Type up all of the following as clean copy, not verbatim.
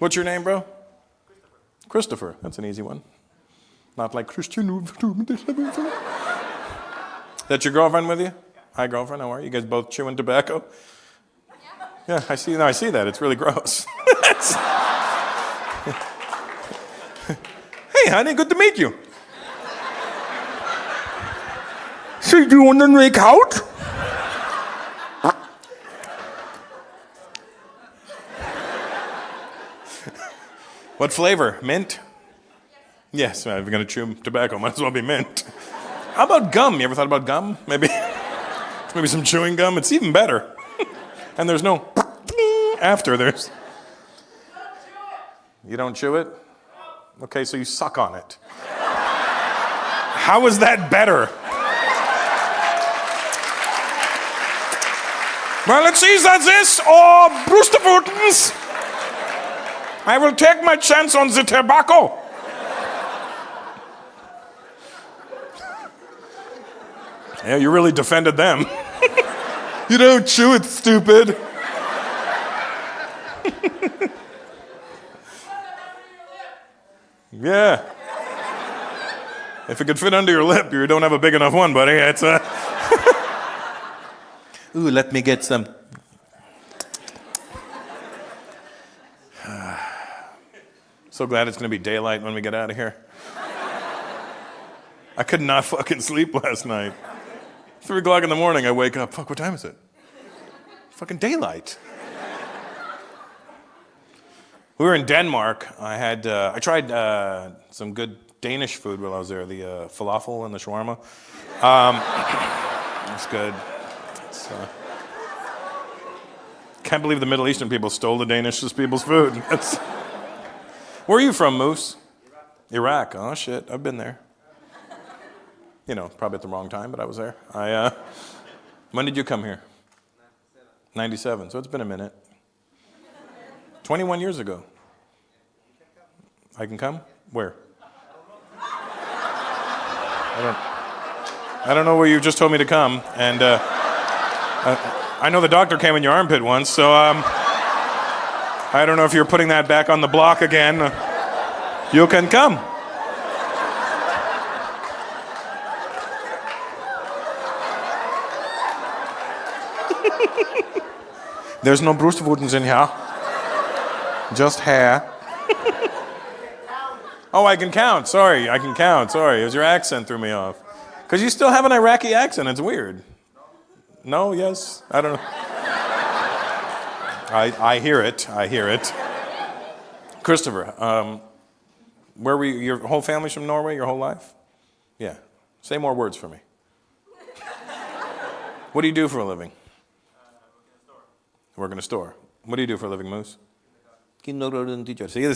What's your name, bro? Christopher. That's an easy one. Not like Christian. That's your girlfriend with you? Hi, girlfriend. How are you? You guys both chewing tobacco? Yeah, I see. No, I see that. It's really gross. Hey, honey, good to meet you. So do you want to make out? What flavor? Mint? Yes, if you're going to chew tobacco, might as well be mint. How about gum? You ever thought about gum? Maybe some chewing gum? It's even better. And there's no after. You don't chew it? Okay, so you suck on it. How is that better? Well, it seems that this or Brewsterwoodens. I will take my chance on the tobacco. Yeah, you really defended them. You don't chew it, stupid. Yeah. If it could fit under your lip, you don't have a big enough one, buddy. It's Ooh, let me get some. So glad it's going to be daylight when we get out of here. I could not fucking sleep last night. 3 o'clock in the morning, I wake up. Fuck, what time is it? Fucking daylight. We were in Denmark. I tried some good Danish food while I was there. The falafel and the shawarma. It's good. Can't believe the Middle Eastern people stole the Danish people's food. Where are you from, Moose? Iraq. Oh, shit. I've been there. You know, probably at the wrong time, but I was there. When did you come here? 97. So it's been a minute. 21 years ago. I can come? Where? I don't know where you just told me to come. And I know the doctor came in your armpit once, so I don't know if you're putting that back on the block again. You can come. There's no Brewsterwoodens in here. Just hair. Oh, I can count. Sorry, I can count. Sorry, it was your accent threw me off. Because you still have an Iraqi accent. It's weird. No, yes, I don't know. I hear it. I hear it. Christopher, where were you? Your whole family's from Norway your whole life? Yeah. Say more words for me. What do you do for a living? Work in a store. What do you do for a living, Moose? Kindergarten teacher. See,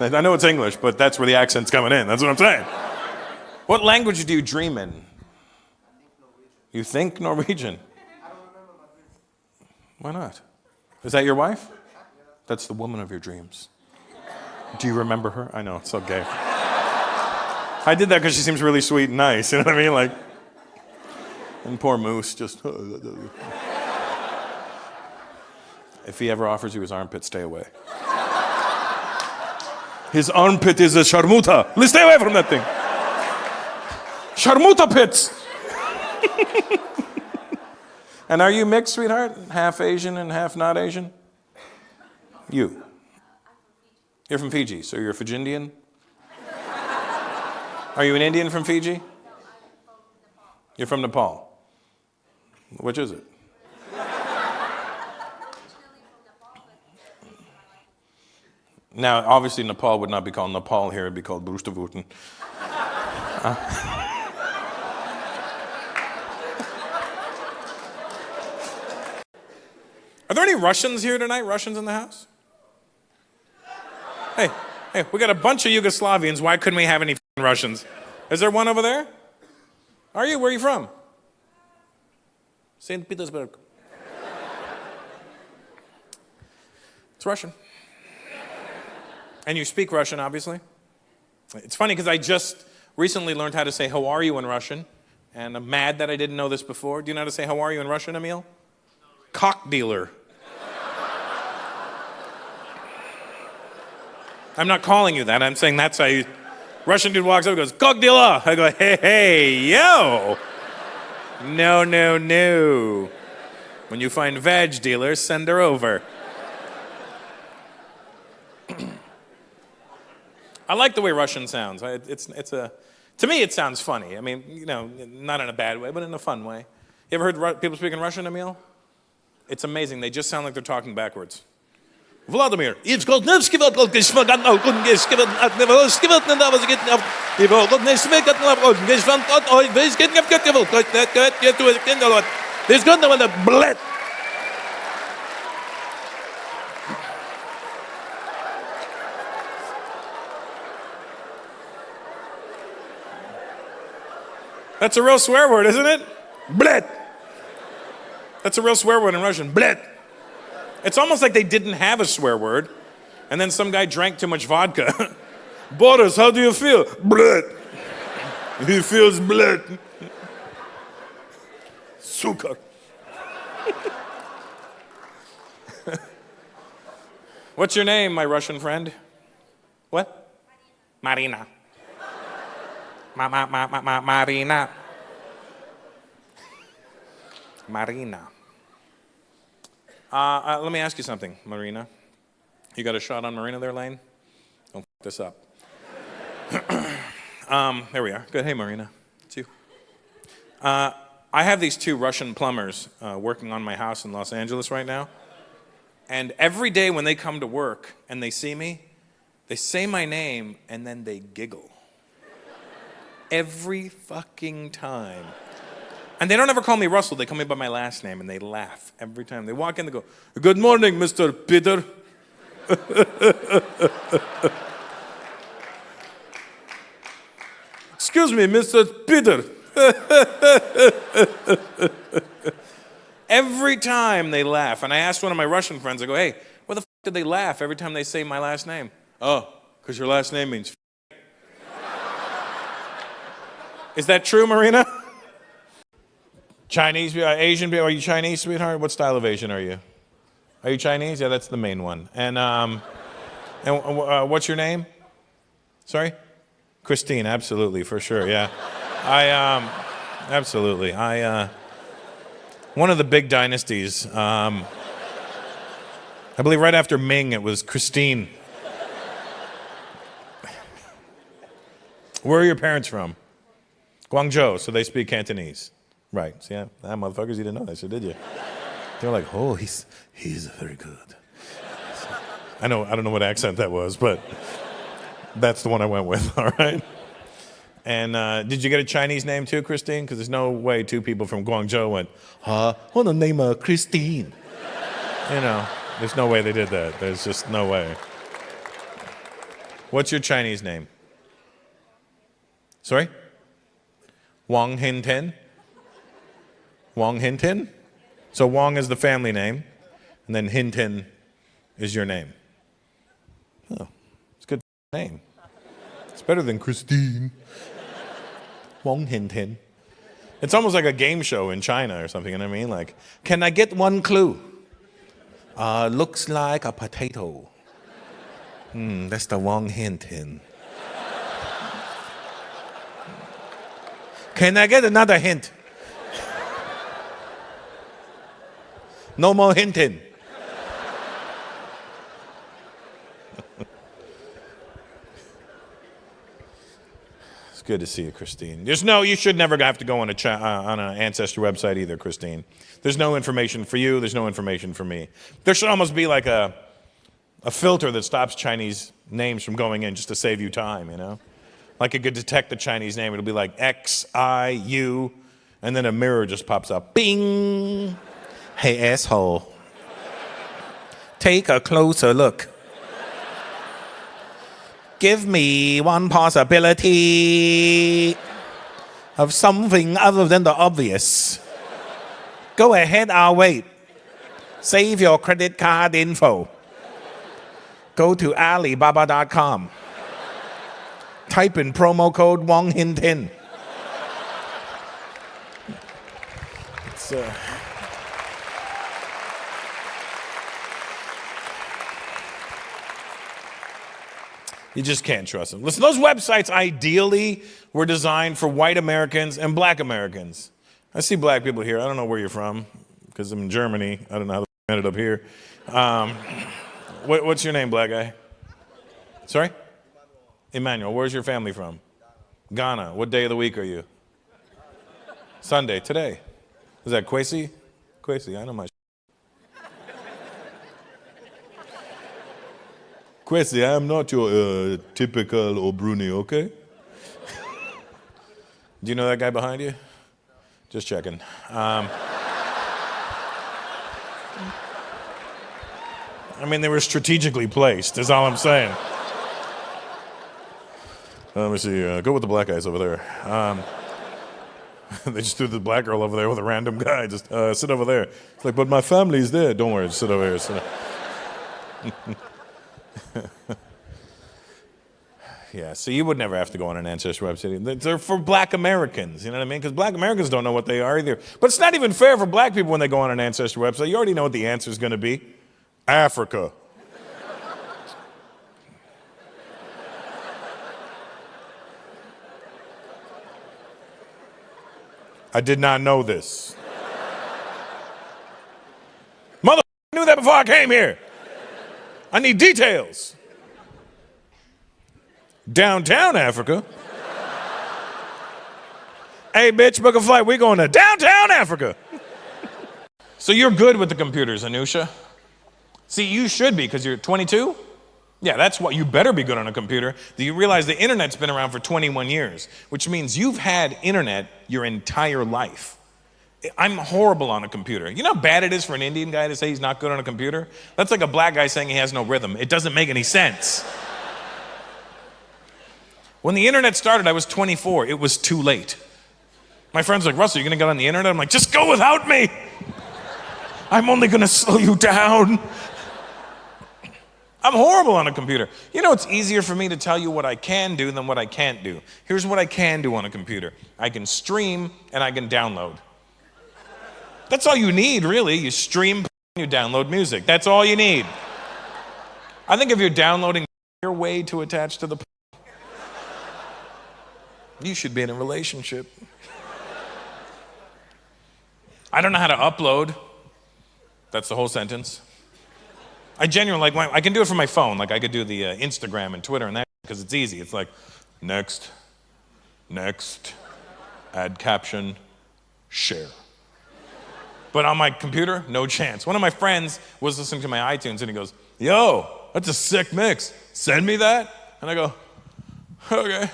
I know it's English, but that's where the accent's coming in. That's what I'm saying. What language do you dream in? You think Norwegian? Why not? Is that your wife? That's the woman of your dreams. Do you remember her? I know, it's so gay. I did that because she seems really sweet and nice, you know what I mean? Like, and poor Moose just... If he ever offers you his armpit, stay away. His armpit is a sharmuta. Let's stay away from that thing. Sharmuta pits. And are you mixed, sweetheart? Half Asian and half not Asian? You. You're from Fiji, so you're a Fijian? Are you an Indian from Fiji? You're from Nepal. Which is it? Now, obviously, Nepal would not be called Nepal here. It would be called Brewsterwoodens. Are there any Russians here tonight? Russians in the house? Hey, we got a bunch of Yugoslavians. Why couldn't we have any Russians? Is there one over there? Are you? Where are you from? St. Petersburg. It's Russian. And you speak Russian, obviously. It's funny because I just recently learned how to say how are you in Russian. And I'm mad that I didn't know this before. Do you know how to say how are you in Russian, Emil? Cock dealer. I'm not calling you that. I'm saying that's how you... Russian dude walks up and goes, "Как дела?" I go, hey, yo. No, no, no. When you find veg dealers, send her over. I like the way Russian sounds. To me, it sounds funny. I mean, not in a bad way, but in a fun way. You ever heard people speaking Russian, Emil? It's amazing. They just sound like they're talking backwards. Vladimir. That's a real swear word, isn't it? Bled. That's a real swear word in Russian. Bled. It's almost like they didn't have a swear word, and then some guy drank too much vodka. Boris, how do you feel? Bled. He feels bled. Suka. What's your name, my Russian friend? What? Marina. Marina. Marina. Let me ask you something, Marina. You got a shot on Marina there, Lane? Don't f this up. There we are. Good. Hey, Marina. It's you. I have these two Russian plumbers working on my house in Los Angeles right now. And every day when they come to work and they see me, they say my name and then they giggle. Every fucking time. And they don't ever call me Russell, they call me by my last name, and they laugh every time. They walk in, they go, "Good morning, Mr. Peter." "Excuse me, Mr. Peter." Every time they laugh. And I asked one of my Russian friends, I go, "Hey, why the f*** did they laugh every time they say my last name?" "Oh, because your last name means f***." Is that true, Marina? Chinese, Asian, are you Chinese, sweetheart? What style of Asian are you? Are you Chinese? Yeah, that's the main one. And what's your name? Sorry? Christine, absolutely, for sure, yeah. Absolutely. One of the big dynasties, I believe right after Ming, it was Christine. Where are your parents from? Guangzhou, so they speak Cantonese. Right, see, motherfuckers, you didn't know that, so did you? They were like, "Oh, he's very good." I don't know what accent that was, but that's the one I went with, all right? And did you get a Chinese name too, Christine? Because there's no way two people from Guangzhou went, I want to name her Christine. There's no way they did that. There's just no way. What's your Chinese name? Sorry? Wang Hinten? Wang Hinten? So Wang is the family name, and then Hinten is your name. Oh, it's a good name. It's better than Christine. Wang Hinten. It's almost like a game show in China or something, you know what I mean? Like, can I get one clue? Looks like a potato. That's the Wang Hinten. Can I get another hint? No more hinting. It's good to see you, Christine. You should never have to go on an Ancestry website either, Christine. There's no information for you, there's no information for me. There should almost be like a filter that stops Chinese names from going in just to save you time, Like it could detect the Chinese name, it'll be like XIU, and then a mirror just pops up. Bing! Hey, asshole. Take a closer look. Give me one possibility of something other than the obvious. Go ahead, I'll wait. Save your credit card info. Go to Alibaba.com. Type in promo code Wang Hinten. It's You just can't trust them. Listen, those websites ideally were designed for white Americans and black Americans. I see black people here. I don't know where you're from, because I'm in Germany. I don't know how I ended up here. What's your name, black guy? Sorry? Emmanuel. Where's your family from? Ghana. What day of the week are you? Sunday. Today. Is that Kwesi? Kwesi, I know my Kwesi, I am not your typical O'Bruni, okay? Do you know that guy behind you? Just checking. I mean, they were strategically placed, is all I'm saying. Let me see, go with the black guys over there. They just threw the black girl over there with a random guy, just sit over there. It's like, but my family's there. Don't worry, just sit over here. Sit Yeah, so you would never have to go on an Ancestry website. They're for black Americans, you know what I mean? Because black Americans don't know what they are either. But it's not even fair for black people when they go on an Ancestry website. You already know what the answer is going to be. Africa. I did not know this. Motherfucker, I knew that before I came here. I need details. Downtown Africa. Hey, bitch, book a flight. We're going to downtown Africa. So you're good with the computers, Anusha. See, you should be, because you're 22. Yeah, that's what you better be good on a computer. Do you realize the internet's been around for 21 years, which means you've had internet your entire life. I'm horrible on a computer. You know how bad it is for an Indian guy to say he's not good on a computer? That's like a black guy saying he has no rhythm. It doesn't make any sense. When the internet started, I was 24. It was too late. My friend's like, Russell, you're going to get on the internet? I'm like, just go without me. I'm only going to slow you down. I'm horrible on a computer. You know, it's easier for me to tell you what I can do than what I can't do. Here's what I can do on a computer. I can stream and I can download. That's all you need, really. You stream, you download music. That's all you need. I think if you're downloading your way too attached to the you should be in a relationship. I don't know how to upload. That's the whole sentence. I genuinely like, I can do it from my phone. Like I could do the Instagram and Twitter and that because it's easy. It's like, next, add caption, share. But on my computer, no chance. One of my friends was listening to my iTunes and he goes, yo, that's a sick mix. Send me that. And I go, okay.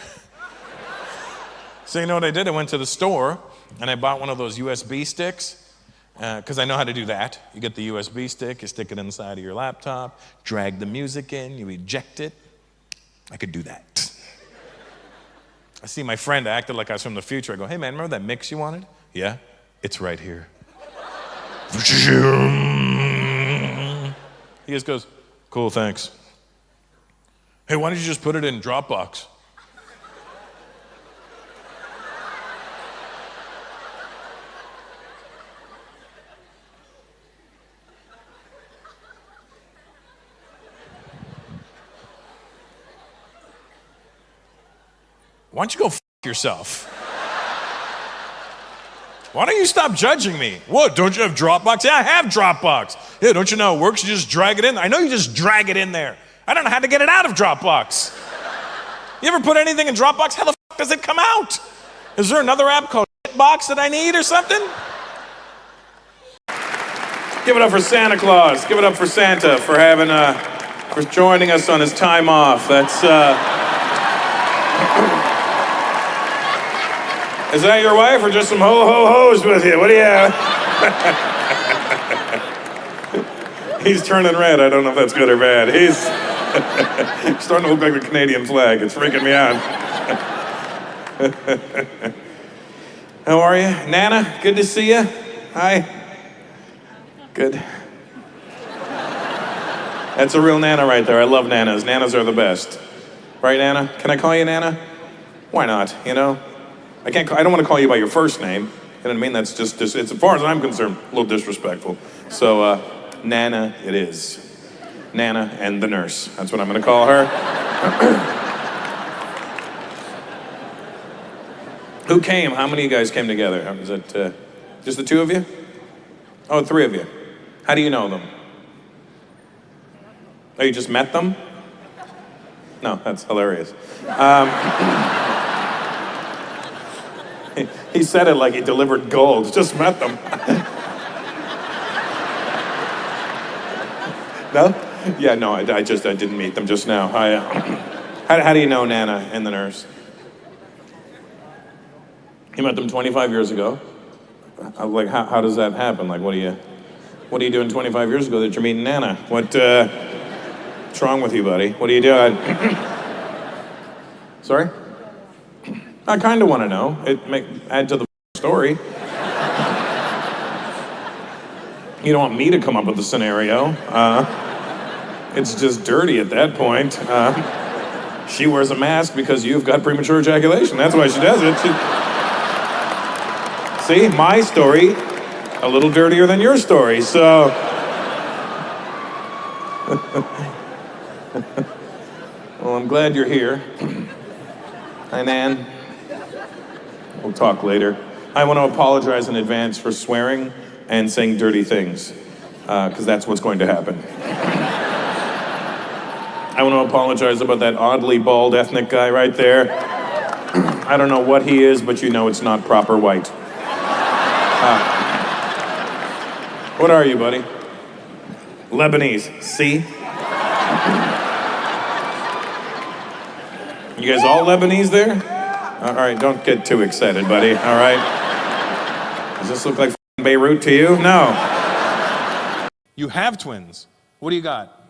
So you know what I did? I went to the store and I bought one of those USB sticks because I know how to do that. You get the USB stick, you stick it inside of your laptop, drag the music in, you eject it. I could do that. I see my friend acted like I was from the future. I go, hey man, remember that mix you wanted? Yeah, it's right here. He just goes, cool, thanks. Hey, why don't you just put it in Dropbox? Why don't you go f*** yourself? Why don't you stop judging me? What, don't you have Dropbox? Yeah, I have Dropbox. Yeah, don't you know it works? You just drag it in. I know you just drag it in there. I don't know how to get it out of Dropbox. You ever put anything in Dropbox? How the f*** does it come out? Is there another app called Shitbox that I need or something? Give it up for Santa Claus. Give it up for Santa for having, for joining us on his time off. That's, Is that your wife or just some ho-ho-hos with you? What do you have? He's turning red. I don't know if that's good or bad. He's starting to look like the Canadian flag. It's freaking me out. How are you? Nana, good to see you. Hi. Good. That's a real Nana right there. I love Nanas. Nanas are the best. Right, Nana? Can I call you Nana? Why not, you know? I don't want to call you by your first name. You know what I mean? That's just it's, as far as I'm concerned, a little disrespectful. So, Nana it is. Nana and the nurse. That's what I'm going to call her. Who came? How many of you guys came together? Is it just the two of you? Oh, three of you. How do you know them? Oh, you just met them? No, that's hilarious. He said it like he delivered gold. Just met them. No? Yeah, no, I didn't meet them just now. How do you know Nana and the nurse? You met them 25 years ago. Like, how does that happen? Like, what are you doing 25 years ago that you're meeting Nana? What's wrong with you, buddy? What are you doing? Sorry? I kind of want to know. Add to the story. You don't want me to come up with the scenario. It's just dirty at that point. She wears a mask because you've got premature ejaculation. That's why she does it. See, my story, a little dirtier than your story, so. Well, I'm glad you're here. Hi, Nan. We'll talk later. I want to apologize in advance for swearing and saying dirty things, because that's what's going to happen. I want to apologize about that oddly bald ethnic guy right there. I don't know what he is, but you know it's not proper white. What are you, buddy? Lebanese. See? You guys all Lebanese there? All right, don't get too excited, buddy. All right? Does this look like Beirut to you? No. You have twins. What do you got?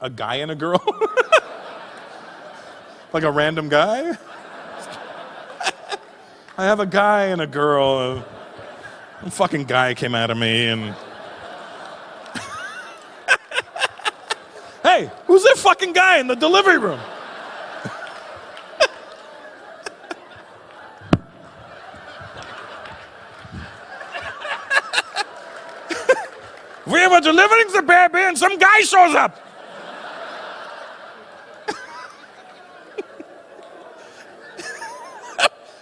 A guy and a girl? Like a random guy? I have a guy and a girl. A fucking guy came out of me and... Hey, who's that fucking guy in the delivery room? We have a delivering the baby and some guy shows up.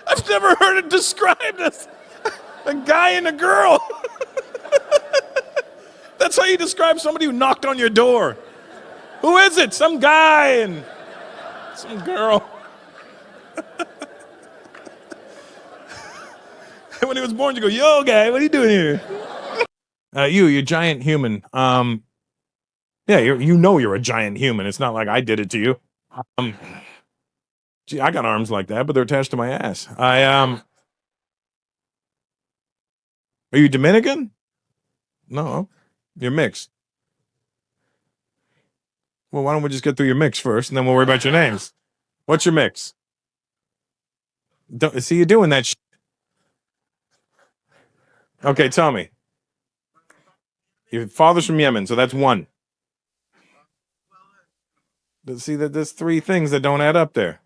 I've never heard it described as a guy and a girl. That's how you describe somebody who knocked on your door. Who is it? Some guy and some girl. When he was born, you go, yo, guy, what are you doing here? You're giant human. Yeah, you know you're a giant human. It's not like I did it to you. Gee, I got arms like that, but they're attached to my ass. Are you Dominican? No, you're mixed. Well, why don't we just get through your mix first, and then we'll worry about your names. What's your mix? See, you're doing that. Okay, tell me. Your father's from Yemen, so that's one. See, that there's three things that don't add up there.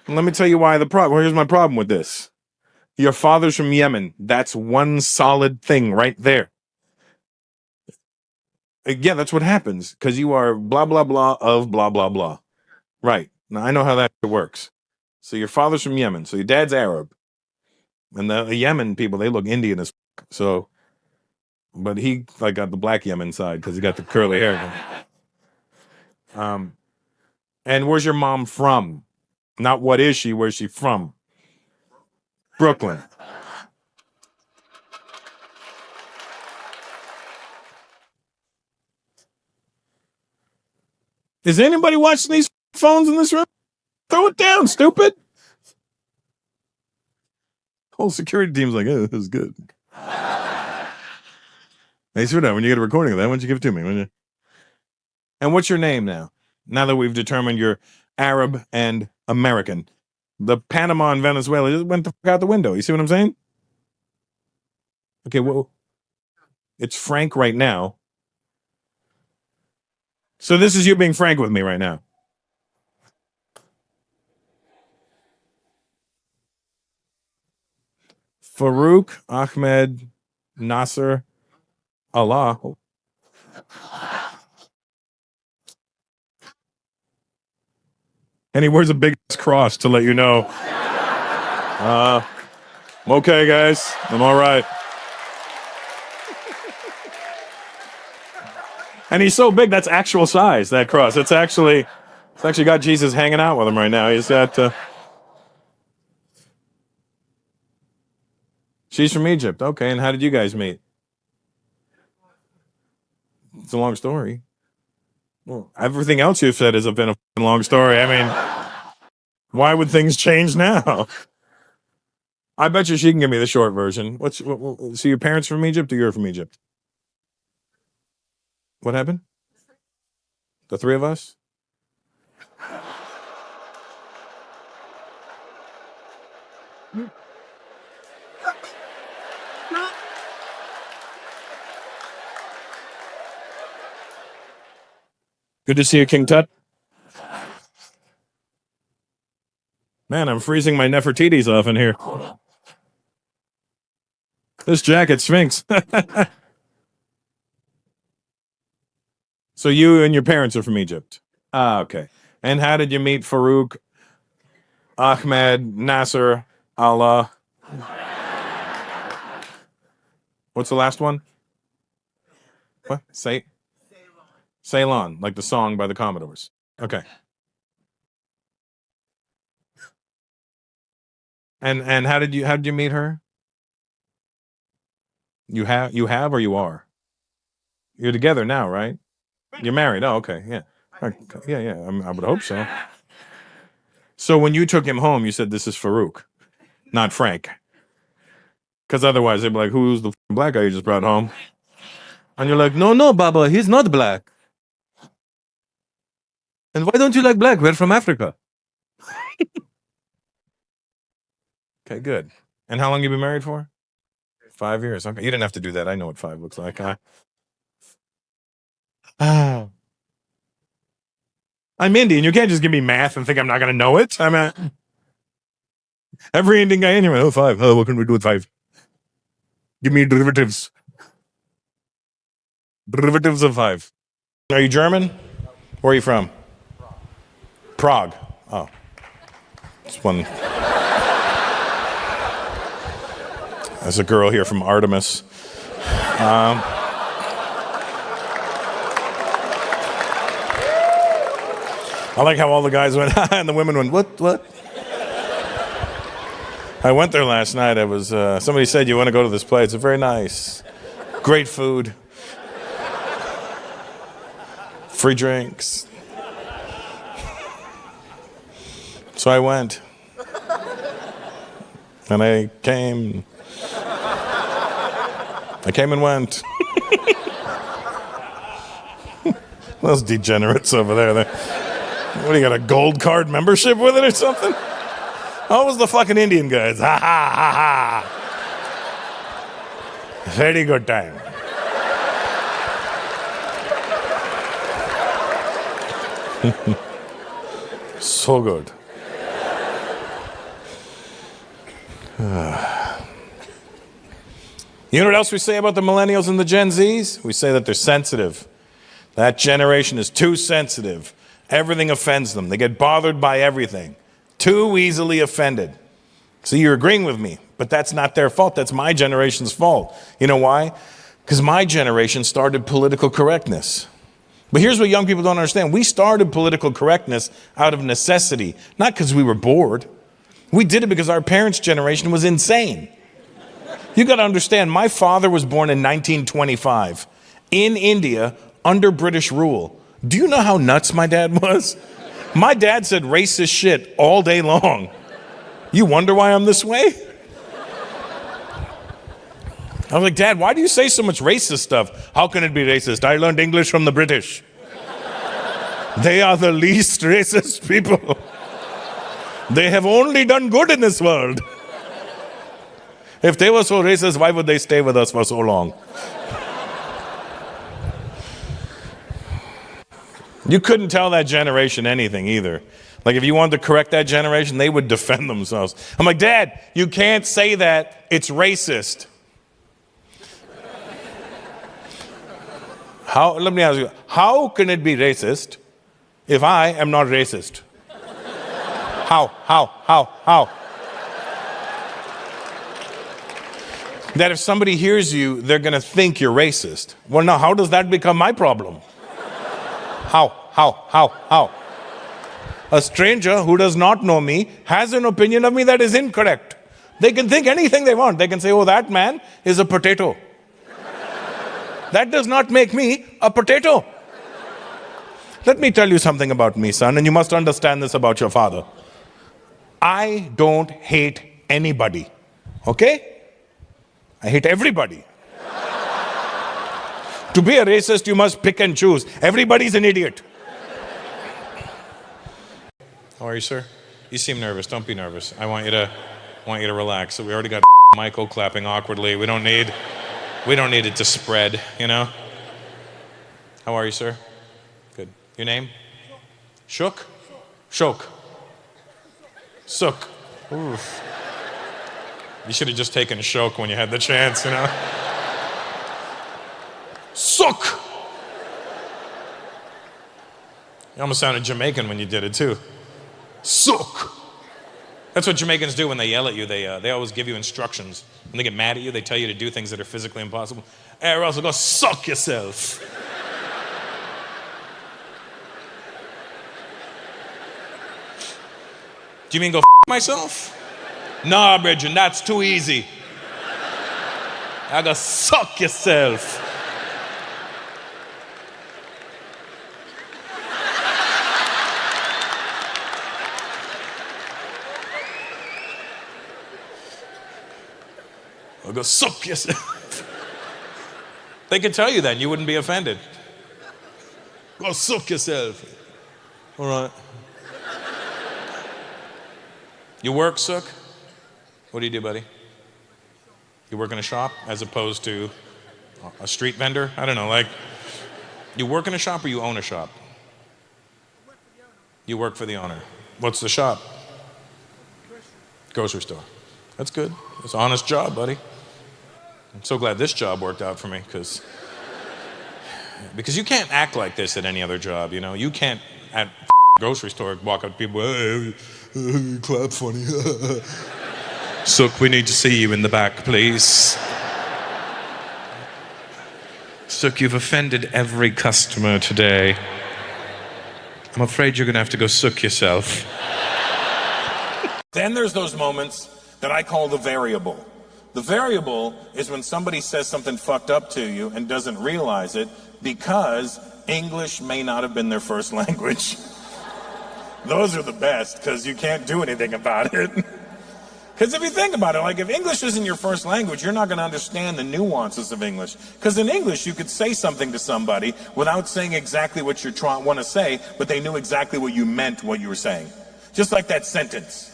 And let me tell you why the problem. Here's my problem with this. Your father's from Yemen. That's one solid thing right there. Yeah, that's what happens because you are blah blah blah of blah blah blah. Right. Now I know how that works. So your father's from Yemen. So your dad's Arab, and the Yemen people, they look Indian as fuck. So, but he like got the black Yemen side because he got the curly hair. And where's your mom from? Not what is she? Where's she from? Brooklyn. Is anybody watching these phones in this room? Throw it down, stupid. Whole security team's like, oh, this is good. Hey, swear down, when you get a recording of that, why don't you give it to me? And what's your name now? Now that we've determined you're Arab and American. The Panama and Venezuela just went the fuck out the window. You see what I'm saying? Okay, well, it's Frank right now. So this is you being frank with me right now. Farouk, Ahmed, Nasser, Allah. And he wears a big cross to let you know. I'm okay, guys. I'm all right. And he's so big, that's actual size, that cross. It's actually got Jesus hanging out with him right now. He's got... She's from Egypt. Okay, and how did you guys meet? It's a long story. Well, everything else you've said has been a long story. I mean, why would things change now? I bet you she can give me the short version. So your parents from Egypt or you're from Egypt? What happened? The three of us? Good to see you, King Tut. Man, I'm freezing my Nefertiti's off in here. This jacket stinks. So you and your parents are from Egypt. Ah, okay. And how did you meet Farouk, Ahmed, Nasser, Allah? What's the last one? What? Ceylon, like the song by the Commodores. Okay. And how did you meet her? You have or you are? You're together now, right? You're married. Oh, okay. Yeah. Yeah. I would hope so. So when you took him home, you said this is Farouk, not Frank. Because otherwise they'd be like, who's the black guy you just brought home? And you're like, no, Baba, he's not black. And why don't you like black? We're from Africa. Okay, good. And how long you been married for? 5 years. Okay, you didn't have to do that. I know what 5 looks like. I'm Indian. You can't just give me math and think I'm not going to know it. Every Indian guy in here, oh, 5. Oh, what can we do with 5? Give me derivatives. Derivatives of 5. Are you German? Where are you from? Prague. Oh. It's one. There's a girl here from Artemis. I like how all the guys went, and the women went, what? I went there last night. I was, somebody said, you want to go to this place? It's very nice. Great food. Free drinks. So I went. And I came and went. Those degenerates over there. What, do you got a gold card membership with it or something? How was the fucking Indian guys? Ha ha ha ha. Very good time. So good. You know what else we say about the millennials and the Gen Zs? We say that they're sensitive. That generation is too sensitive. Everything offends them. They get bothered by everything. Too easily offended. So you're agreeing with me, but that's not their fault. That's my generation's fault. You know why? Because my generation started political correctness. But here's what young people don't understand. We started political correctness out of necessity, not because we were bored. We did it because our parents' generation was insane. You got to understand, my father was born in 1925 in India under British rule. Do you know how nuts my dad was? My dad said racist shit all day long. You wonder why I'm this way? I was like, Dad, why do you say so much racist stuff? How can it be racist? I learned English from the British. They are the least racist people. They have only done good in this world. If they were so racist, why would they stay with us for so long? You couldn't tell that generation anything either. Like if you wanted to correct that generation, they would defend themselves. I'm like, Dad, you can't say that. It's racist. Let me ask you, how can it be racist if I am not racist? How? That if somebody hears you, they're going to think you're racist. Well, now, how does that become my problem? How? A stranger who does not know me has an opinion of me that is incorrect. They can think anything they want. They can say, oh, that man is a potato. That does not make me a potato. Let me tell you something about me, son, and you must understand this about your father. I don't hate anybody, okay? I hate everybody. To be a racist, you must pick and choose. Everybody's an idiot. How are you, sir? You seem nervous. Don't be nervous. I want you to relax. So we already got Michael clapping awkwardly. We don't need it to spread, you know? How are you, sir? Good. Your name? Shook? Shok. Sook. Oof. You should have just taken Shok when you had the chance, you know? Sook! You almost sounded Jamaican when you did it, too. Sook! That's what Jamaicans do when they yell at you. They always give you instructions. When they get mad at you, they tell you to do things that are physically impossible. Hey, Russell, go suck yourself. Do you mean go f*** myself? Nah, Bridget, that's too easy. I go suck yourself. I go suck yourself. They could tell you that and you wouldn't be offended. Go suck yourself. All right. You work, Sook? What do you do, buddy? You work in a shop as opposed to a street vendor? I don't know, like, you work in a shop or you own a shop? You work for the owner. What's the shop? Grocery store. That's good. It's an honest job, buddy. I'm so glad this job worked out for me because you can't act like this at any other job, you know? You can't at grocery store walk up to people, hey, clap funny. Sook, we need to see you in the back, please. Sook, you've offended every customer today. I'm afraid you're going to have to go sook yourself. Then there's those moments that I call the variable. The variable is when somebody says something fucked up to you and doesn't realize it because English may not have been their first language. Those are the best because you can't do anything about it. Because if you think about it, like if English isn't your first language, you're not going to understand the nuances of English. Because in English, you could say something to somebody without saying exactly what you want to say, but they knew exactly what you meant, what you were saying. Just like that sentence.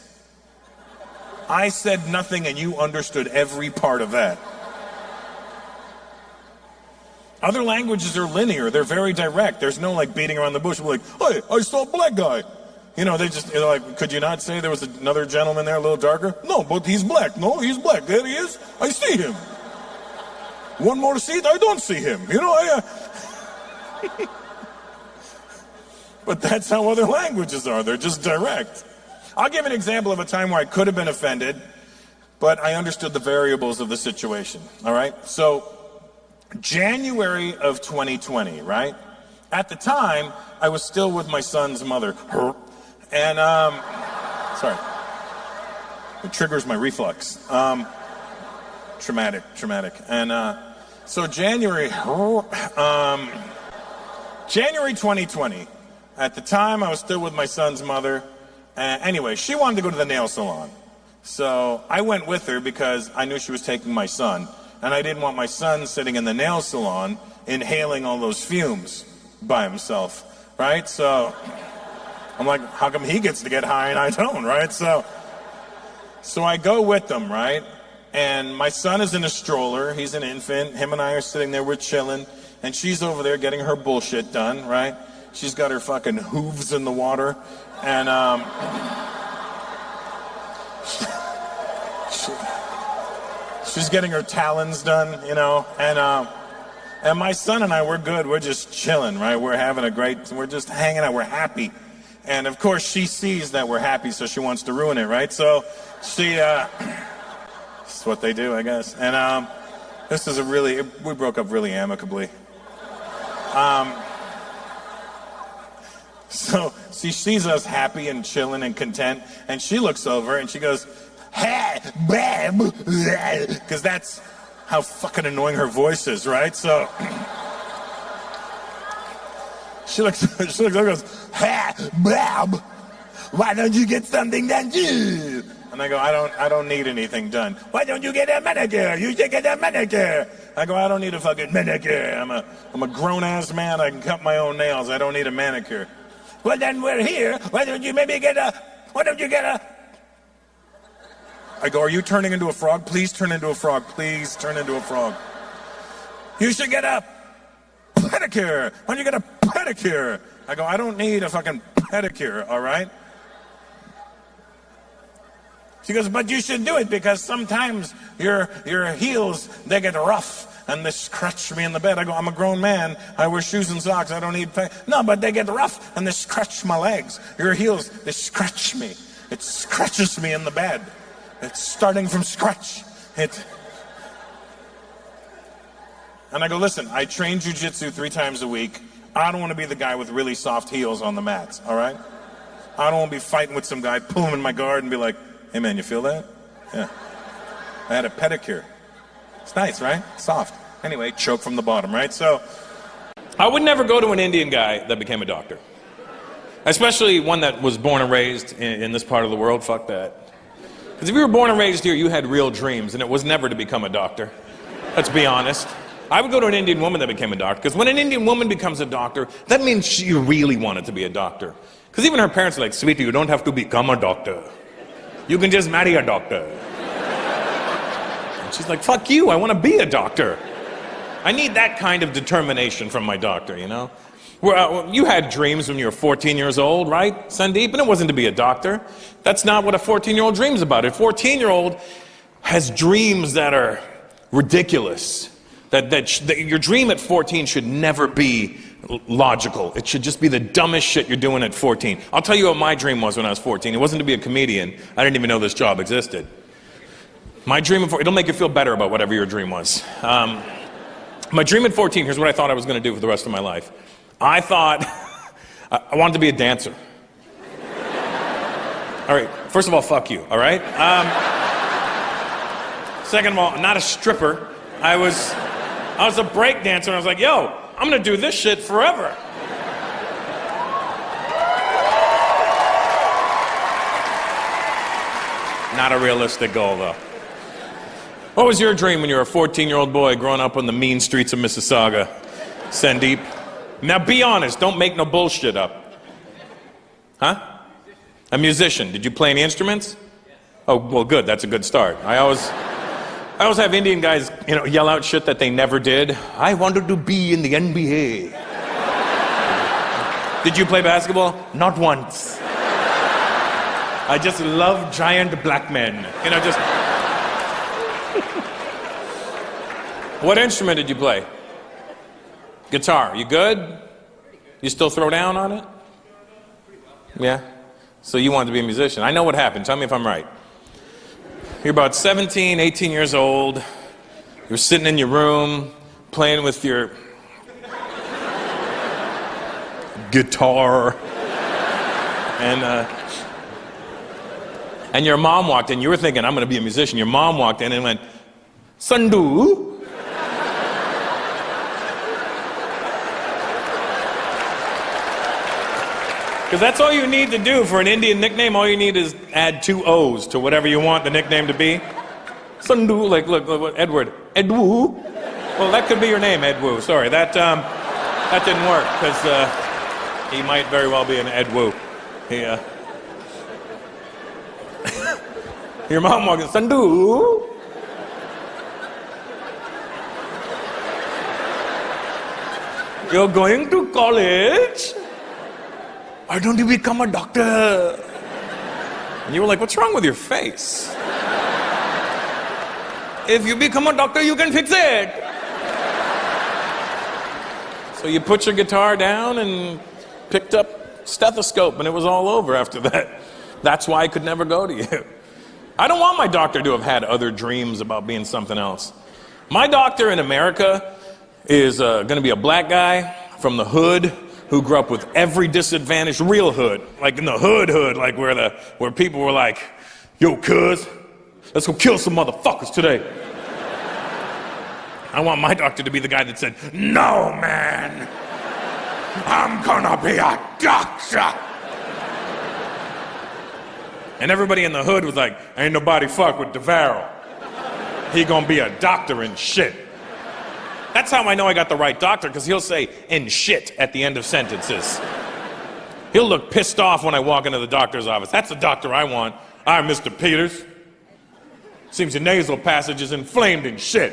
I said nothing and you understood every part of that. Other languages are linear. They're very direct. There's no like beating around the bush. We're like, hey, I saw a black guy. You know, they're like, could you not say there was another gentleman there a little darker? No, but he's black. No, he's black. There he is. I see him. One more seat, I don't see him. You know, But that's how other languages are. They're just direct. I'll give an example of a time where I could have been offended, but I understood the variables of the situation. All right? So, January of 2020, right? At the time, I was still with my son's mother. And, sorry. It triggers my reflux. Traumatic. And, so January 2020, at the time, I was still with my son's mother. Anyway, she wanted to go to the nail salon. So I went with her because I knew she was taking my son. And I didn't want my son sitting in the nail salon inhaling all those fumes by himself, right? So I'm like, how come he gets to get high and I don't, right? So I go with them, right? And my son is in a stroller. He's an infant. Him and I are sitting there. We're chilling. And she's over there getting her bullshit done, right? She's got her fucking hooves in the water. And she's getting her talons done, you know. And my son and I, we're good. We're just chilling, right? We're having we're just hanging out. We're happy. And of course she sees that we're happy, so she wants to ruin it, right? So she, this is what they do, I guess. And this is we broke up really amicably. So she sees us happy and chilling and content, and she looks over and she goes, hey, babe, because that's how fucking annoying her voice is, right? So she looks over and goes, hey, babe, why don't you get something done too? And I go, I don't need anything done. Why don't you get a manicure? You should get a manicure. I go, I don't need a fucking manicure. I'm a grown-ass man. I can cut my own nails. I don't need a manicure. Well, then we're here. Why don't you get a... I go, are you turning into a frog? Please turn into a frog. Please turn into a frog. You should get a pedicure. Why don't you get a pedicure? I go, I don't need a fucking pedicure, all right? She goes, but you should do it because sometimes your heels, they get rough and they scratch me in the bed. I go, I'm a grown man. I wear shoes and socks. I don't need... No, but they get rough and they scratch my legs. Your heels, they scratch me. It scratches me in the bed. It's starting from scratch. And I go, listen, I train jujitsu 3 times a week. I don't want to be the guy with really soft heels on the mats, all right? I don't want to be fighting with some guy, pull him in my guard and be like, hey man, you feel that? Yeah. I had a pedicure. It's nice, right? Soft. Anyway, choke from the bottom, right? So I would never go to an Indian guy that became a doctor. Especially one that was born and raised in this part of the world. Fuck that. Because if you were born and raised here, you had real dreams, and it was never to become a doctor. Let's be honest. I would go to an Indian woman that became a doctor, because when an Indian woman becomes a doctor, that means she really wanted to be a doctor. Because even her parents are like, sweetie, you don't have to become a doctor. You can just marry a doctor. And she's like, fuck you, I want to be a doctor. I need that kind of determination from my doctor, you know? Well, you had dreams when you were 14 years old, right, Sandeep? And it wasn't to be a doctor. That's not what a 14-year-old dreams about. A 14-year-old has dreams that are ridiculous. That your dream at 14 should never be logical. It should just be the dumbest shit you're doing at 14. I'll tell you what my dream was when I was 14. It wasn't to be a comedian. I didn't even know this job existed. My dream it'll make you feel better about whatever your dream was. My dream at 14, here's what I thought I was going to do for the rest of my life. I thought I wanted to be a dancer. All right, first of all, fuck you, all right? Second of all, I'm not a stripper. I was a break dancer, and I was like, yo, I'm gonna do this shit forever. Not a realistic goal, though. What was your dream when you were a 14-year-old boy growing up on the mean streets of Mississauga, Sandeep? Now be honest, don't make no bullshit up. Huh? A musician. Did you play any instruments? Oh, well, good, that's a good start. I always have Indian guys, yell out shit that they never did. I wanted to be in the NBA. Did you play basketball? Not once. I just love giant black men. What instrument did you play? Guitar. You good? You still throw down on it? Yeah? So you wanted to be a musician. I know what happened. Tell me if I'm right. You're about 17, 18 years old. You're sitting in your room, playing with your guitar. And your mom walked in. You were thinking, I'm going to be a musician. Your mom walked in and went, Sandu. Because that's all you need to do for an Indian nickname. All you need is add 2 O's to whatever you want the nickname to be. Sandu, like, look, Edward. Edwu. Well, that could be your name, Edwu. Sorry, that didn't work, because he might very well be an Edwu. Your mom walks in, Sandu. You're going to college? Why don't you become a doctor? And you were like, what's wrong with your face? If you become a doctor, you can fix it. So you put your guitar down and picked up stethoscope, and it was all over after that. That's why I could never go to you. I don't want my doctor to have had other dreams about being something else. My doctor in America is going to be a black guy from the hood who grew up with every disadvantaged, real hood, like in the hood, like where people were like, yo, cuz, let's go kill some motherfuckers today. I want my doctor to be the guy that said, no, man, I'm gonna be a doctor. And everybody in the hood was like, ain't nobody fuck with DeVaro. He gonna be a doctor and shit. That's how I know I got the right doctor, because he'll say, and shit, at the end of sentences. He'll look pissed off when I walk into the doctor's office. That's the doctor I want. I'm Mr. Peters. Seems your nasal passage is inflamed and shit.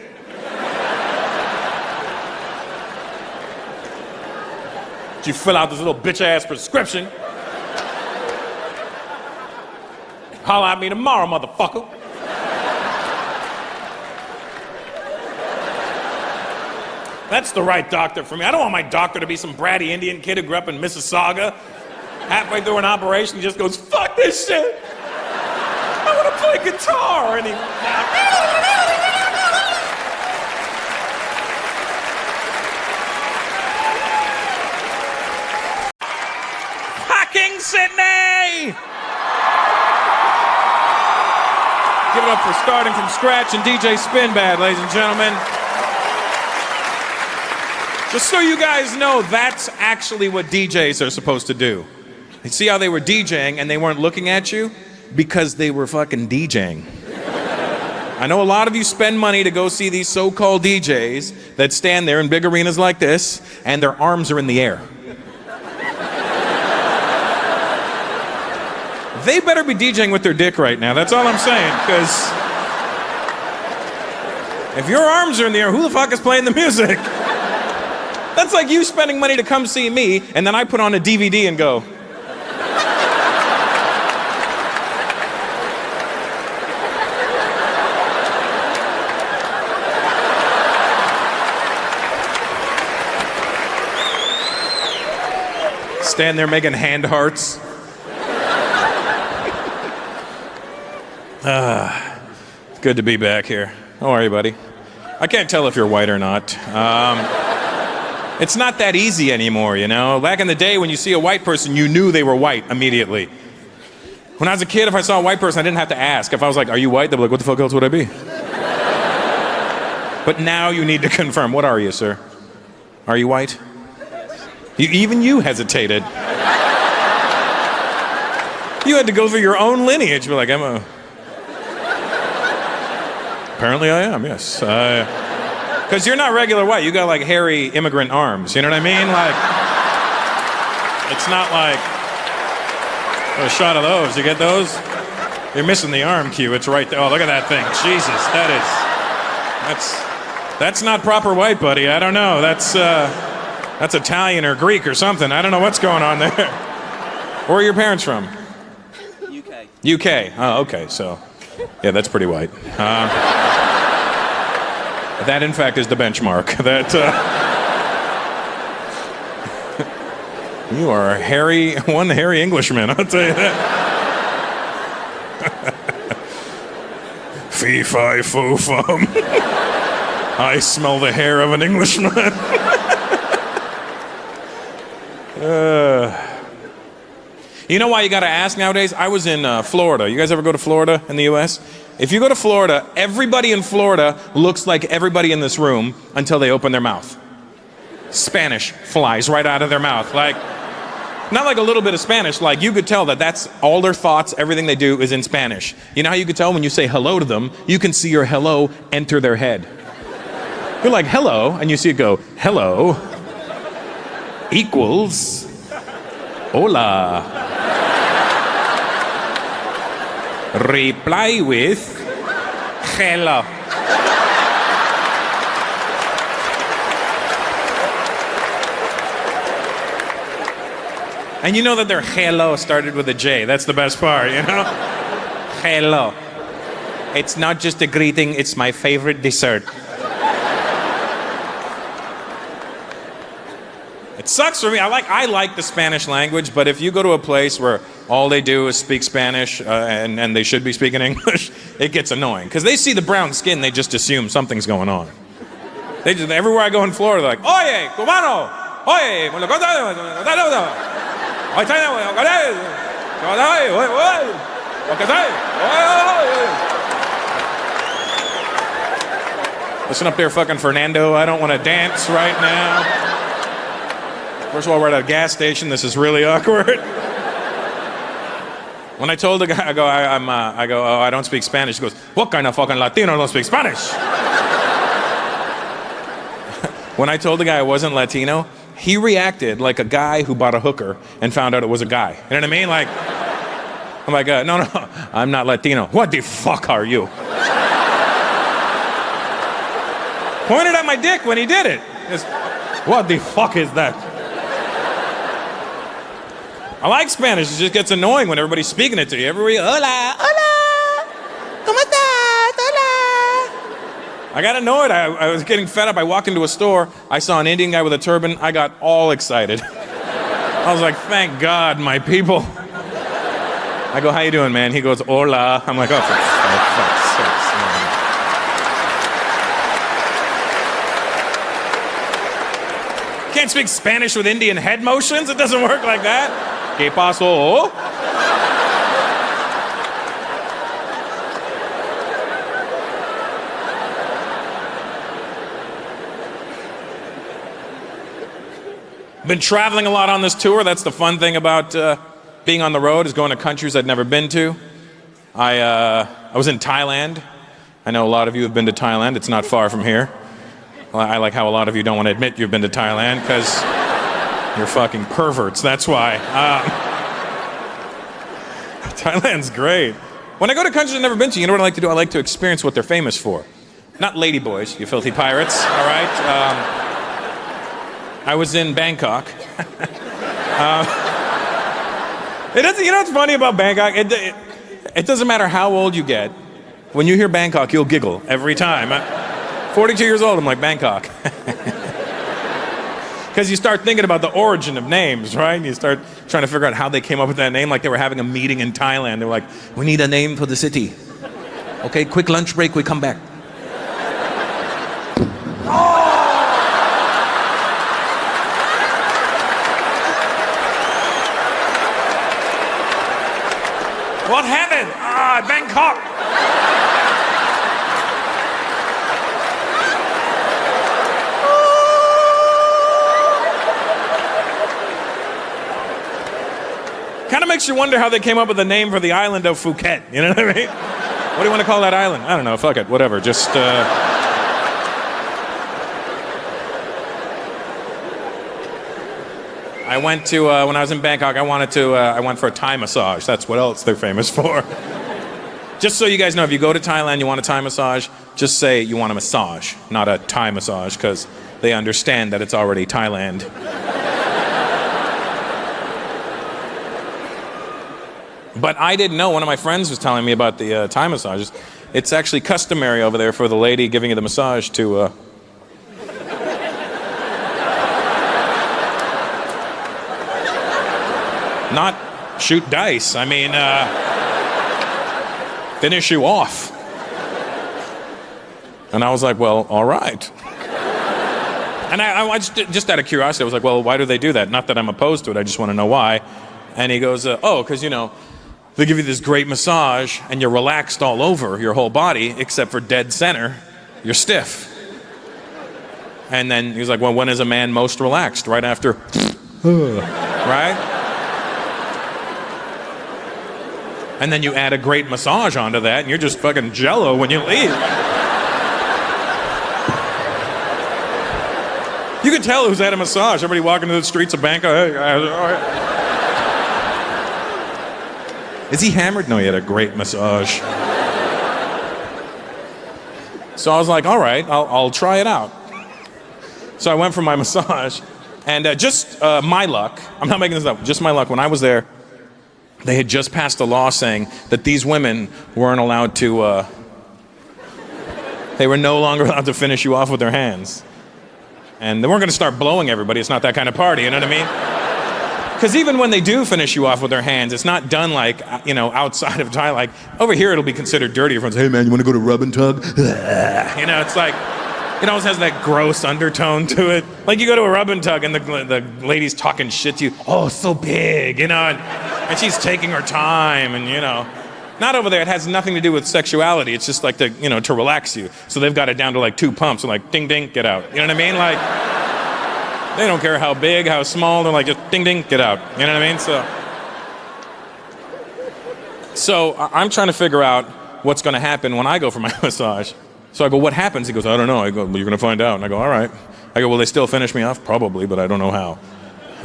You fill out this little bitch-ass prescription. Holla at me tomorrow, motherfucker. That's the right doctor for me. I don't want my doctor to be some bratty Indian kid who grew up in Mississauga. Halfway through an operation, he just goes, fuck this shit. I want to play guitar. And he... Fucking Sydney! Give it up for starting from scratch and DJ Spinbad, ladies and gentlemen. Just so you guys know, that's actually what DJs are supposed to do. You see how they were DJing and they weren't looking at you? Because they were fucking DJing. I know a lot of you spend money to go see these so-called DJs that stand there in big arenas like this and their arms are in the air. They better be DJing with their dick right now. That's all I'm saying, because if your arms are in the air, who the fuck is playing the music? That's like you spending money to come see me, and then I put on a DVD and go. Stand there making hand hearts. It's good to be back here. How are you, buddy? I can't tell if you're white or not. It's not that easy anymore, you know? Back in the day, when you see a white person, you knew they were white immediately. When I was a kid, if I saw a white person, I didn't have to ask. If I was like, are you white? They'd be like, what the fuck else would I be? But now you need to confirm. What are you, sir? Are you white? Even you hesitated. You had to go through your own lineage. Be like, apparently I am, yes. Because you're not regular white. You got like hairy immigrant arms. You know what I mean? Like, it's not like a shot of those. You get those? You're missing the arm cue. It's right there. Oh, look at that thing. Jesus, that's not proper white, buddy. I don't know. That's Italian or Greek or something. I don't know what's going on there. Where are your parents from? UK. UK. Oh, okay. So, yeah, that's pretty white. That, in fact, is the benchmark. That you are one hairy Englishman, I'll tell you that. Fee, fi, fo, fum. I smell the hair of an Englishman. You know why you gotta ask nowadays? I was in Florida. You guys ever go to Florida in the US? If you go to Florida, everybody in Florida looks like everybody in this room until they open their mouth. Spanish flies right out of their mouth. Like, not like a little bit of Spanish, like you could tell that that's all their thoughts, everything they do is in Spanish. You know how you could tell when you say hello to them? You can see your hello enter their head. You're like, hello, and you see it go, hello equals hola. Reply with hello. And you know that their hello started with a J. That's the best part, you know? Hello. It's not just a greeting, it's my favorite dessert. It sucks for me. I like the Spanish language, but if you go to a place where all they do is speak Spanish and they should be speaking English, it gets annoying. Because they see the brown skin, they just assume something's going on. Everywhere I go in Florida, they're like, oye, cubano, oye, listen up there, fucking Fernando, I don't want to dance right now. First of all, we're at a gas station. This is really awkward. When I told the guy, I go, oh, I don't speak Spanish. He goes, what kind of fucking Latino don't speak Spanish? When I told the guy I wasn't Latino, he reacted like a guy who bought a hooker and found out it was a guy. You know what I mean? Like, I'm like, no, I'm not Latino. What the fuck are you? Pointed at my dick when he did it. Just, what the fuck is that? I like Spanish. It just gets annoying when everybody's speaking it to you. Everybody, hola, hola, ¿cómo estás? Hola. I got annoyed. I was getting fed up. I walked into a store. I saw an Indian guy with a turban. I got all excited. I was like, thank God, my people. I go, how you doing, man? He goes, hola. I'm like, oh, for fuck's sakes, man. Can't speak Spanish with Indian head motions. It doesn't work like that. ¿Qué pasó? Been traveling a lot on this tour. That's the fun thing about being on the road, is going to countries I'd never been to. I was in Thailand. I know a lot of you have been to Thailand. It's not far from here. I like how a lot of you don't want to admit you've been to Thailand, because you're fucking perverts, that's why. Thailand's great. When I go to countries I've never been to, you know what I like to do? I like to experience what they're famous for. Not ladyboys, you filthy pirates, all right? I was in Bangkok. It doesn't, you know what's funny about Bangkok? It doesn't matter how old you get. When you hear Bangkok, you'll giggle every time. 42 years old, I'm like, Bangkok. Because you start thinking about the origin of names, right? You start trying to figure out how they came up with that name, like they were having a meeting in Thailand. They were like, we need a name for the city. Okay, quick lunch break, we come back. What happened? Bangkok. Kind of makes you wonder how they came up with the name for the island of Phuket. You know what I mean? What do you want to call that island? I don't know. Fuck it. Whatever. Just. I went to when I was in Bangkok. I went for a Thai massage. That's what else they're famous for. Just so you guys know, if you go to Thailand, you want a Thai massage, just say you want a massage, not a Thai massage, because they understand that it's already Thailand. But I didn't know. One of my friends was telling me about the Thai massages. It's actually customary over there for the lady giving you the massage to not shoot dice. I mean, finish you off. And I was like, well, all right. And I just out of curiosity, I was like, well, why do they do that? Not that I'm opposed to it. I just want to know why. And he goes, oh, because, you know, they give you this great massage and you're relaxed all over your whole body except for dead center. You're stiff. And then he was like, well, when is a man most relaxed? Right after, right? And then you add a great massage onto that and you're just fucking jello when you leave. You can tell who's had a massage. Everybody walking through the streets of Bangkok. Hey, is he hammered? No, he had a great massage. So I was like, all right, I'll try it out. So I went for my massage, and just my luck, I'm not making this up, just my luck, when I was there, they had just passed a law saying that these women weren't allowed to, they were no longer allowed to finish you off with their hands. And they weren't going to start blowing everybody. It's not that kind of party, you know what I mean? Because even when they do finish you off with their hands, it's not done like, outside of time. Like, over here, it'll be considered dirty. Everyone's, hey, man, you want to go to rub and tug? It's like, it always has that gross undertone to it. Like, you go to a rub and tug, and the lady's talking shit to you. Oh, so big, and she's taking her time, and, Not over there. It has nothing to do with sexuality. It's just like to relax you. So they've got it down to like 2 pumps and like ding ding, get out. You know what I mean? Like they don't care how big, how small. They're like just ding ding, get out. You know what I mean? So I'm trying to figure out what's going to happen when I go for my massage. So I go, what happens? He goes, I don't know. I go, well, you're going to find out. And I go, all right. I go, will they still finish me off? Probably, but I don't know how.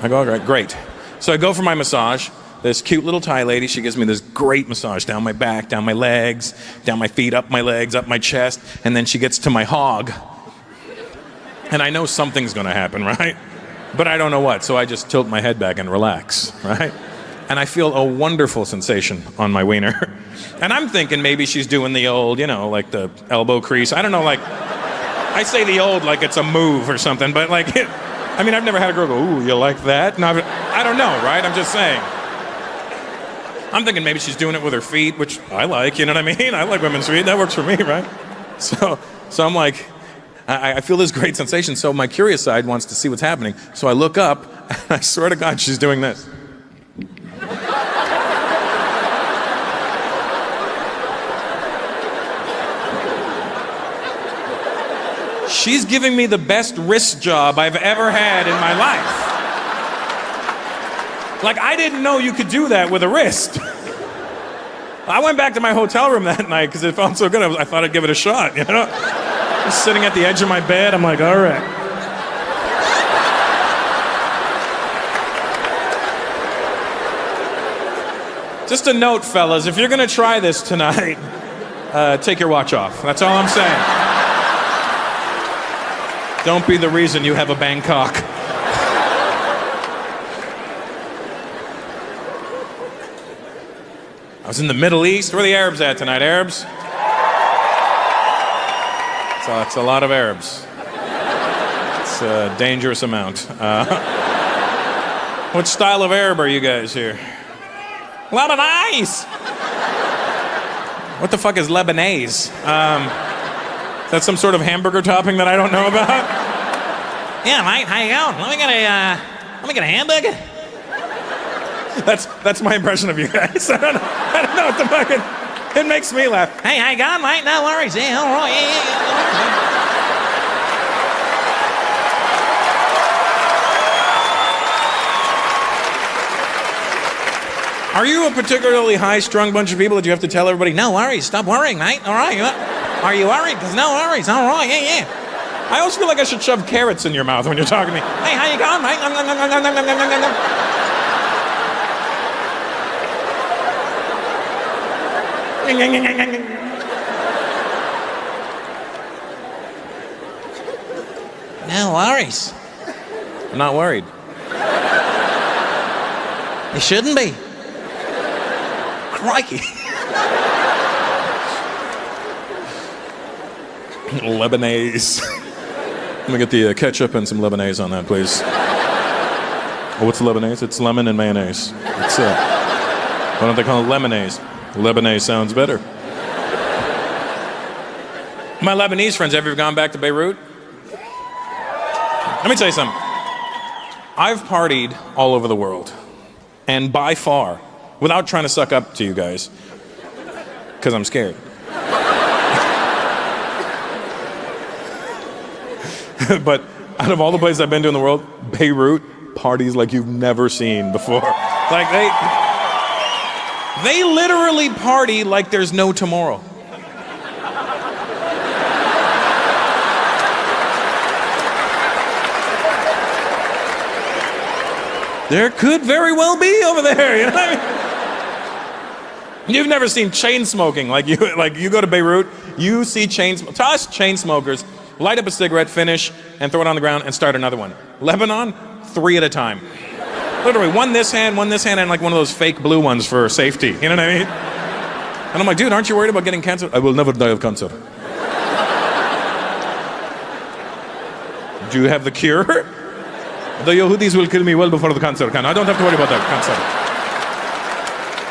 I go, all right, great. So I go for my massage. This cute little Thai lady, she gives me this great massage down my back, down my legs, down my feet, up my legs, up my chest, and then she gets to my hog. And I know something's gonna happen, right? But I don't know what, so I just tilt my head back and relax, right? And I feel a wonderful sensation on my wiener. And I'm thinking maybe she's doing the old, like the elbow crease. I don't know, like, I say the old like it's a move or something, but like, I've never had a girl go, ooh, you like that? No, I don't know, right? I'm just saying. I'm thinking maybe she's doing it with her feet, which I like, you know what I mean? I like women's feet, that works for me, right? So I'm I feel this great sensation, so my curious side wants to see what's happening. So I look up, and I swear to God, she's doing this. She's giving me the best wrist job I've ever had in my life. Like, I didn't know you could do that with a wrist. I went back to my hotel room that night because it felt so good. I thought I'd give it a shot, Just sitting at the edge of my bed, I'm like, all right. Just a note, fellas, if you're gonna try this tonight, take your watch off. That's all I'm saying. Don't be the reason you have a Bangkok. I was in the Middle East. Where are the Arabs at tonight? Arabs? So it's a lot of Arabs. It's a dangerous amount. What style of Arab are you guys here? Lebanese! What the fuck is Lebanese? Is that some sort of hamburger topping that I don't know about? Yeah, mate, how you going? Let me get a hamburger. That's my impression of you guys. I don't know what the fucking... It makes me laugh. Hey, how you going, mate? No worries. Yeah, all right. Yeah. Are you a particularly high-strung bunch of people that you have to tell everybody, no worries, stop worrying, mate, all right? Are you worried? Because no worries, all right, yeah. I always feel like I should shove carrots in your mouth when you're talking to me. Hey, how you going, mate? No worries. I'm not worried. You shouldn't be. Crikey. Lebanese. Let me get the ketchup and some Lebanese on that, please. Oh, what's Lebanese? It's lemon and mayonnaise. It's, why don't they call it lemonade? Lebanese sounds better. My Lebanese friends, have you ever gone back to Beirut? Let me tell you something. I've partied all over the world. And by far, without trying to suck up to you guys, because I'm scared. But out of all the places I've been to in the world, Beirut, parties like you've never seen before. Like they literally party like there's no tomorrow. There could very well be over there, you know what I mean? You've never seen chain smoking. Like you go to Beirut, you see to us, chain smokers light up a cigarette, finish, and throw it on the ground and start another one. Lebanon, 3 at a time. Literally, one this hand, and like one of those fake blue ones for safety. You know what I mean? And I'm like, dude, aren't you worried about getting cancer? I will never die of cancer. Do you have the cure? The Yehudis will kill me well before the cancer can. I don't have to worry about that.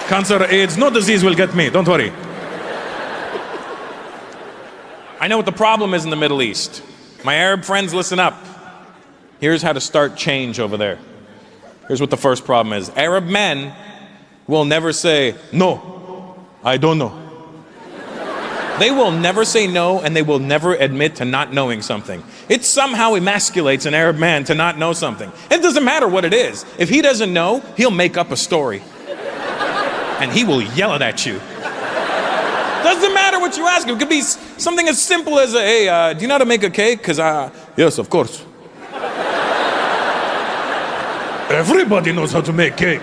Cancer, AIDS, no disease will get me. Don't worry. I know what the problem is in the Middle East. My Arab friends, listen up. Here's how to start change over there. Here's what the first problem is. Arab men will never say, no, I don't know. They will never say no, and they will never admit to not knowing something. It somehow emasculates an Arab man to not know something. It doesn't matter what it is. If he doesn't know, he'll make up a story. And he will yell it at you. Doesn't matter what you ask him. It could be something as simple as, hey, do you know how to make a cake? Because, yes, of course. Everybody knows how to make cake.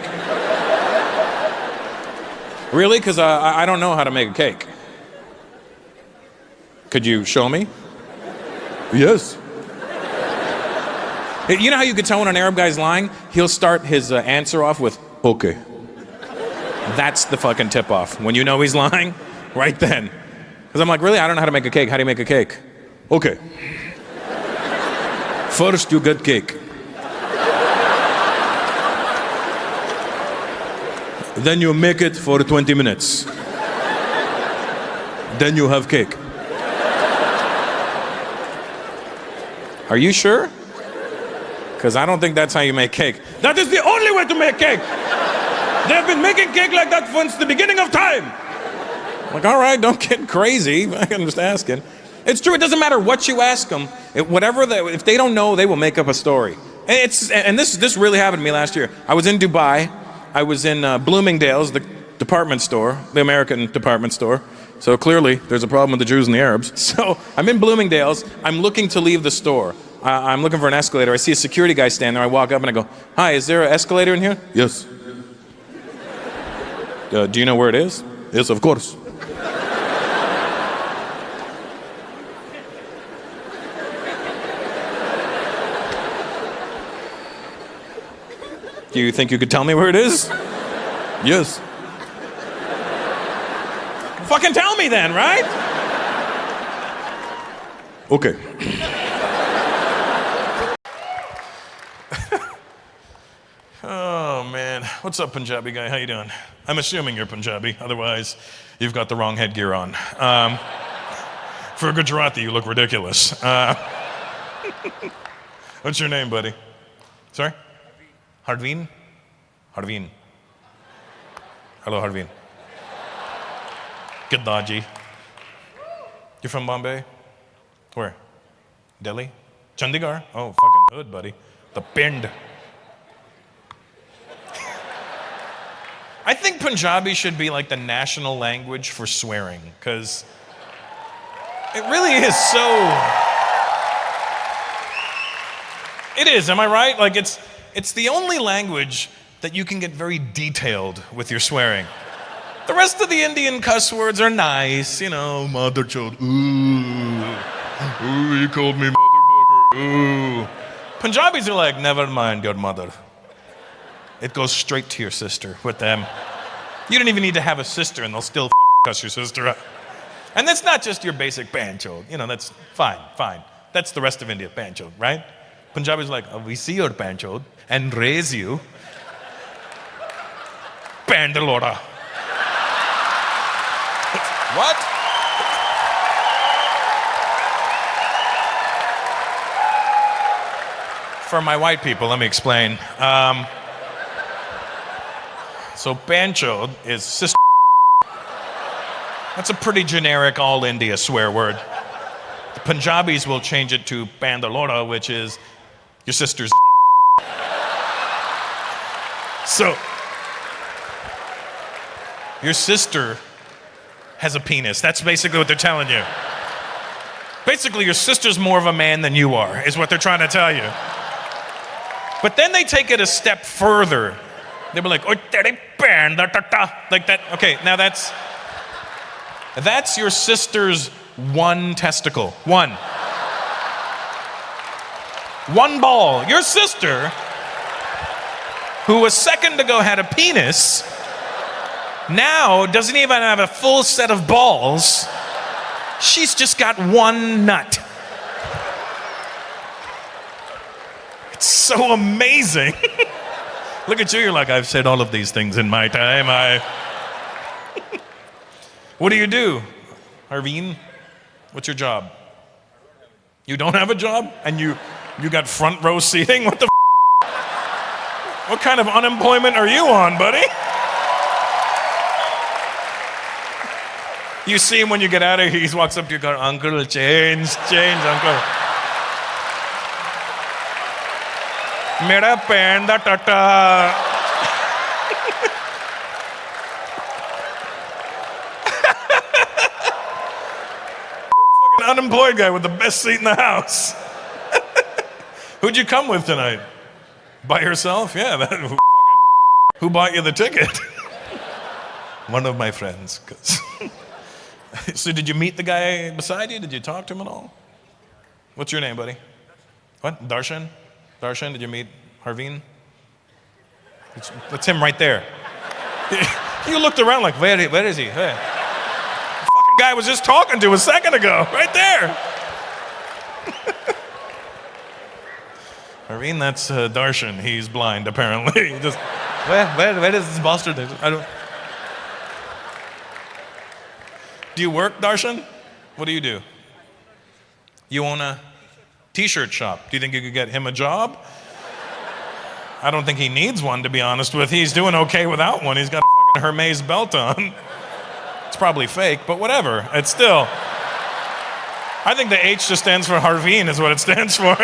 Really? Because I don't know how to make a cake. Could you show me? Yes. You know how you could tell when an Arab guy's lying? He'll start his answer off with, okay. That's the fucking tip-off. When you know he's lying, right then. Because I'm like, really? I don't know how to make a cake. How do you make a cake? Okay. First, you get cake. Then you make it for 20 minutes. Then you have cake. Are you sure? Because I don't think that's how you make cake. That is the only way to make cake. They've been making cake like that since the beginning of time. I'm like, all right, don't get crazy. I'm just asking. It's true. It doesn't matter what you ask them. If they don't know, they will make up a story. And this really happened to me last year. I was in Dubai. I was in Bloomingdale's, the department store, the American department store. So clearly, there's a problem with the Jews and the Arabs. So I'm in Bloomingdale's. I'm looking to leave the store. I'm looking for an escalator. I see a security guy standing there. I walk up and I go, hi, is there an escalator in here? Yes. Do you know where it is? Yes, of course. Do you think you could tell me where it is? Yes. Fucking tell me then, right? Okay. Oh man, what's up, Punjabi guy? How you doing? I'm assuming you're Punjabi. Otherwise, you've got the wrong headgear on. For a Gujarati, you look ridiculous. What's your name, buddy? Sorry? Harveen? Harveen. Hello, Harveen. Gaddaji. You're from Bombay? Where? Delhi? Chandigarh? Oh, fucking hood, buddy. The Pind. I think Punjabi should be like the national language for swearing, because it really is so... It is, am I right? Like it's the only language that you can get very detailed with your swearing. The rest of the Indian cuss words are nice, you know, mother child, ooh, he called me motherfucker, ooh. Punjabis are like, never mind your mother. It goes straight to your sister with them. You don't even need to have a sister and they'll still fucking cuss your sister up. And that's not just your basic banchod, you know, that's fine. That's the rest of India, banchod, right? Punjabis are like, oh, we see your banchod and raise you. Bandalora. What? For my white people, let me explain. So banchod is sister. That's a pretty generic all India swear word. The Punjabis will change it to bandalora, which is your sister's. So, your sister has a penis. That's basically what they're telling you. Basically, your sister's more of a man than you are, is what they're trying to tell you. But then they take it a step further. They were like, like that. Okay, now that's your sister's one testicle. One ball. Your sister, who a second ago had a penis, now doesn't even have a full set of balls. She's just got one nut. It's so amazing. Look at you, you're like, I've said all of these things in my time. What do you do, Harveen? What's your job? You don't have a job? And you got front row seating? What the What kind of unemployment are you on, buddy? You see him when you get out of here, he walks up to you, go, Uncle, change, Uncle. Mera pen da tata. Fucking unemployed guy with the best seat in the house. Who'd you come with tonight? By yourself? Yeah. Who bought you the ticket? One of my friends. So did you meet the guy beside you? Did you talk to him at all? What's your name, buddy? What? Darshan? Darshan, did you meet Harveen? That's him right there. You looked around like, where is he? Hey. The fucking guy I was just talking to a second ago, right there. Harveen, that's Darshan. He's blind, apparently. Just, where is this bastard? I don't. Do you work, Darshan? What do you do? You own a t-shirt shop. Do you think you could get him a job? I don't think he needs one, to be honest with you. He's doing okay without one. He's got a fucking Hermes belt on. It's probably fake, but whatever. It's still. I think the H just stands for Harveen is what it stands for.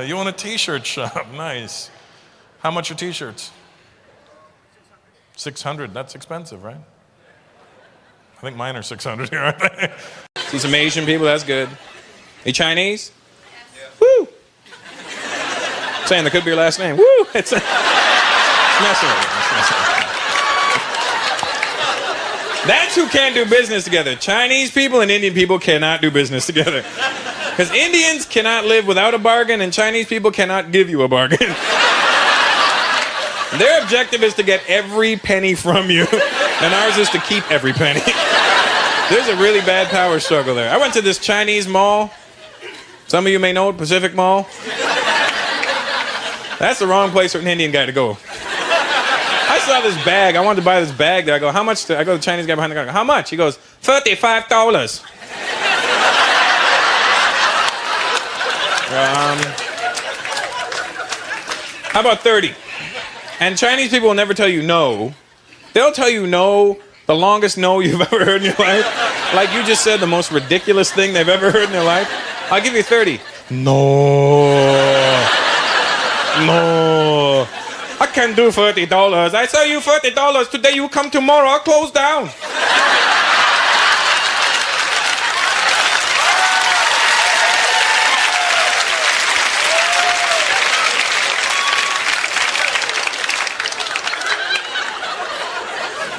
You own a t-shirt shop. Nice. How much are t-shirts? 600. That's expensive, right? I think mine are 600 here, aren't they? See some Asian people, that's good. You Chinese? Yeah. Woo! Saying that could be your last name. Woo! It's messing with you. That's who can't do business together. Chinese people and Indian people cannot do business together. Because Indians cannot live without a bargain and Chinese people cannot give you a bargain. Their objective is to get every penny from you, and ours is to keep every penny. There's a really bad power struggle there. I went to this Chinese mall. Some of you may know it, Pacific Mall. That's the wrong place for an Indian guy to go. I saw this bag. I wanted to buy this bag there. I go, how much? I go to the Chinese guy behind the counter. I go, how much? He goes, $35. How about 30? And Chinese people will never tell you no. They'll tell you no, the longest no you've ever heard in your life. Like you just said the most ridiculous thing they've ever heard in their life. I'll give you 30. No. I can't do $30. I sell you $30 today, you come tomorrow, I'll close down.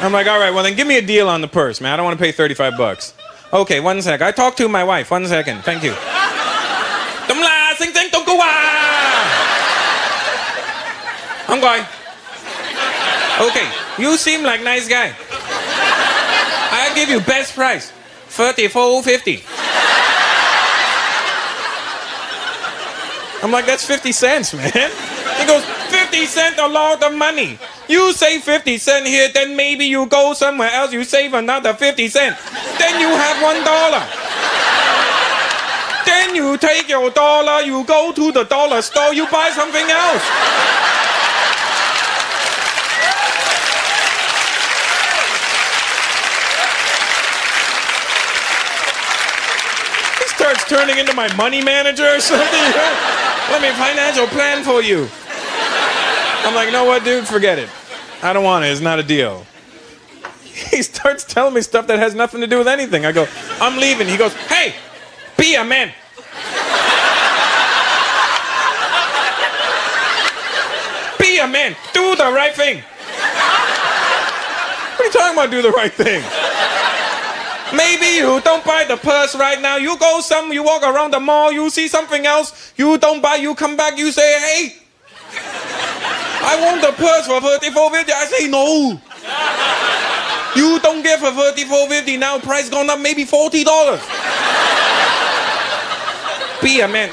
I'm like, all right, well then give me a deal on the purse, man. I don't want to pay $35. Okay, 1 sec. I talked to my wife. 1 second. Thank you. I'm going. Okay, you seem like nice guy. I'll give you best price. $34.50. I'm like, that's 50 cents, man. He goes, 50 cents a lot of money. You save 50 cents here, then maybe you go somewhere else, you save another 50 cents. Then you have $1. Then you take your dollar, you go to the dollar store, you buy something else. He starts turning into my money manager or something. Let me financial plan for you. I'm like, you know what, dude? Forget it. I don't want it. It's not a deal. He starts telling me stuff that has nothing to do with anything. I go, I'm leaving. He goes, hey, be a man. Be a man. Do the right thing. What are you talking about, do the right thing? Maybe you don't buy the purse right now. You go you walk around the mall, you see something else, you don't buy, you come back, you say, hey, I want the purse for $34.50. I say, no. You don't get for $34.50 now, price gone up maybe $40. pee. I meant